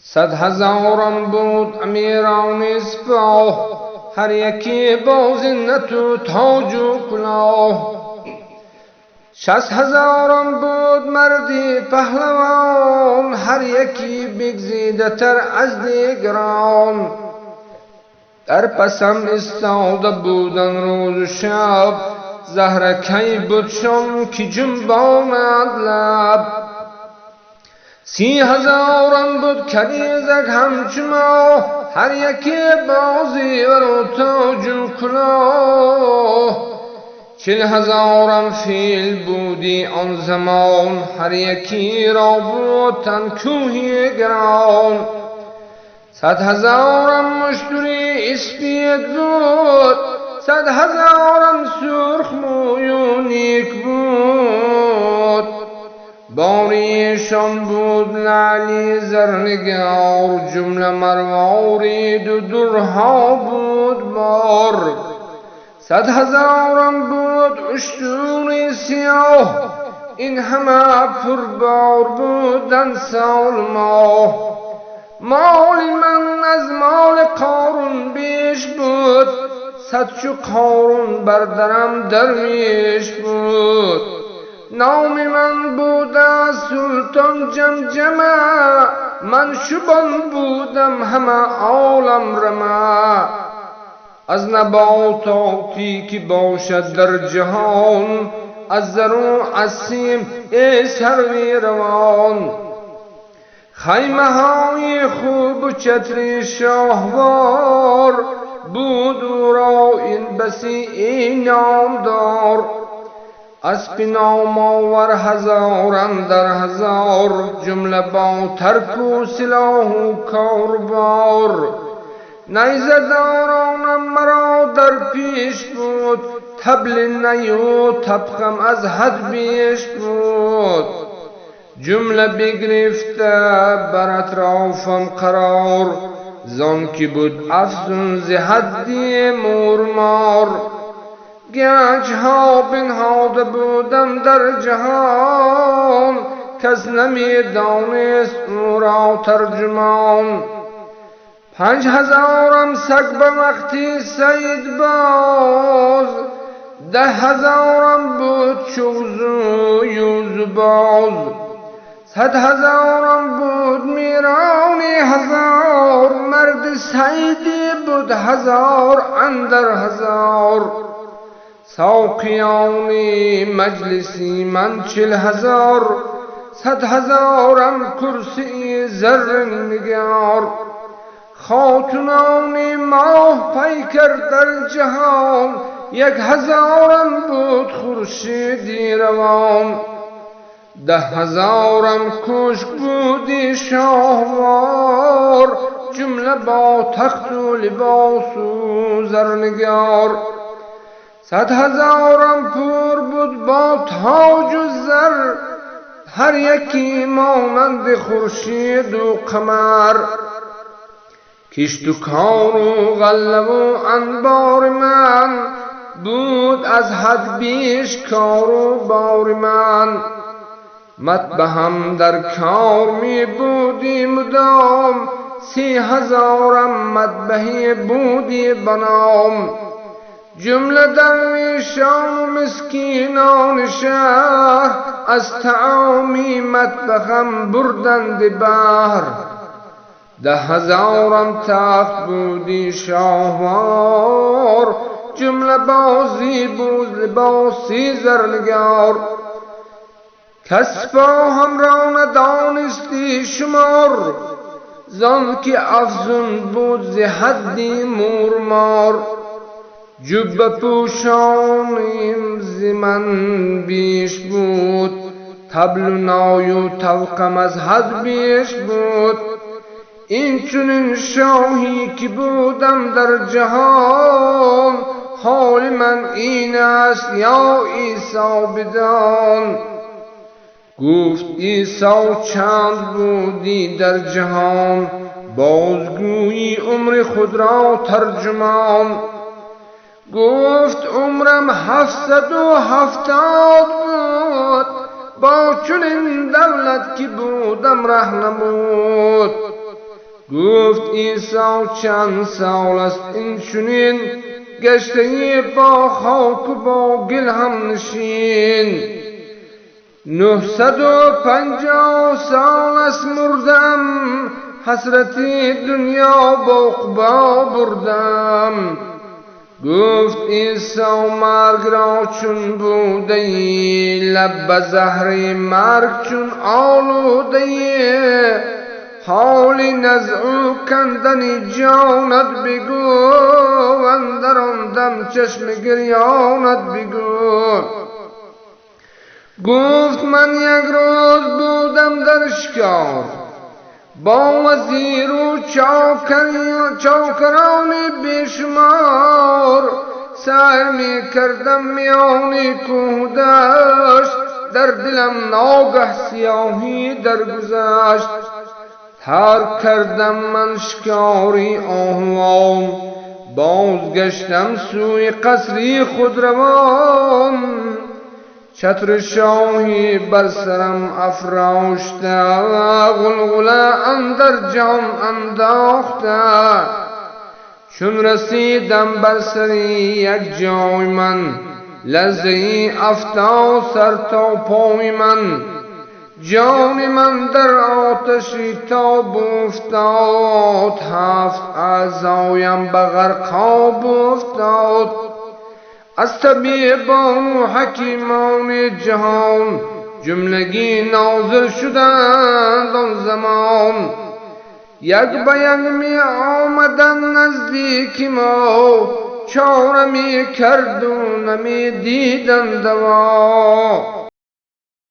صد هزاران بود امیران سپاه، هر یکی با زینت و تاج و کلاه. 60,000 بود مردی پهلوان، هر یکی بگزیده تر از دیگران. در پسم ایستاده بودن روز و شب، زهرکی بودشان که جنباند لب. 30,000 بود کنیزک همچو ماه، هر یکی بازی و تاج و کلاه. 40,000 فیل بودی آن زمان، هر یکی را بودن کوهی گران. 100,000 مشتری اسپید بود، 100,000 سرخ موی و نیک بود. باریشان بود لعلی زرنگار، جمله مروارید و درها بود بار. 100,000 بود اشتر سیاه، این همه پربار بودن سال ماه. مال من از مال قارون بیش بود، 100 چو قارون بر درم درویش بود. نام من بود از سلطان جمجمه، من شبان بودم همه عالم رمه. از نباتاتی که باشد در جهان، از زر و از سیم ای سروی روان. خیمه های خوب و چتری شاهوار، بود او را این بسی این نامدار. اسب نامآور هزاران در هزار، جمله با ترک و سلاح و کاربار. نیزه دارانم مرا در پیش بود، طبل نی و طبخم از حد بیش بود. جمله بگرفته بر اطرافم قرار، زان که بود افزون ز حدی مورمار. گنج ها بنهاده بودم در جهان، کس نمی دانست او را ترجمان. 5,000 سگ به وقتی صید باز، 10,000 بود چوز و یوز باز. 100,000 بود میرانی هزار، مرد صیدی بود 1000 اندر 1000. ساقیانی مجلسی من 40,000، 100,000 کرسی زر نگار. خاتونان ماه پیکر در جهان، 1,000 بود خورشیدی روان. 10,000 کشک بودی شاهوار، جمله با تخت و لباس و زرنگار. 100,000 پور بود با تاج و زر، هر یکی مانند خورشید و قمر. کشت و کار و غله و انبار من، بود از حد بیش کار و بار من. مطبخم در کار می بودی مدام، 30,000 مطبخی بودی بنام. جمله درویشان و مسکینان شهر، از طعامی مطبخم بردند بهر. 10,000 تخت بودی شاهوار، جمله بازی بود لباسی زرنگار. کس با هم را ندانستی شمار، زان که افزون بود ز حدی مورمار. جبه پوشانیم ز من بیش بود، طبل و نای و طبقم از حد بیش بود. این چنین شاهی که بودم در جهان، حال من این است یا عیسی بدان. گفت عیسی چند بودی در جهان، بازگویی عمر خود را ترجمان. گفت عمرم 770 بود، با چنین دولت که بودم رهنمود. گفت عیسی چند سال است این چنین گشته با خاک و با گل هم نشین. 950 سال است مردم حسرتی دنیا با عقبا بردم. گفت عیسی مرگ را چون بوده لب به زهر مرگ چون آلوده حالی نزعو کندن جانت بگو اندر آن دم چشم گریانت بگو. گفت من یک روز بودم در شکار با وزیر و چاکران بیشمار سیر می کردم میان کوه دشت در دلم ناگه سیاهی درگذشت. ترک کردم من شکاری آهوان بازگشتم سوی قصری خود روان. چتر شاهی بر سرم افراشته غلغله اندر جام انداخته. چون رسیدم بر سری یک جای من لرزه‌ای افتاد سر تا پای من. جان من در آتشی تاب افتاد 7 اعضایم به غرقاب افتاد. از طبیبان و حکیمان جهان جملگی نازل شدند آن زمان. یک به یک می آمدند نزدیک ما چاره می کرد و نمی دیدند دوا.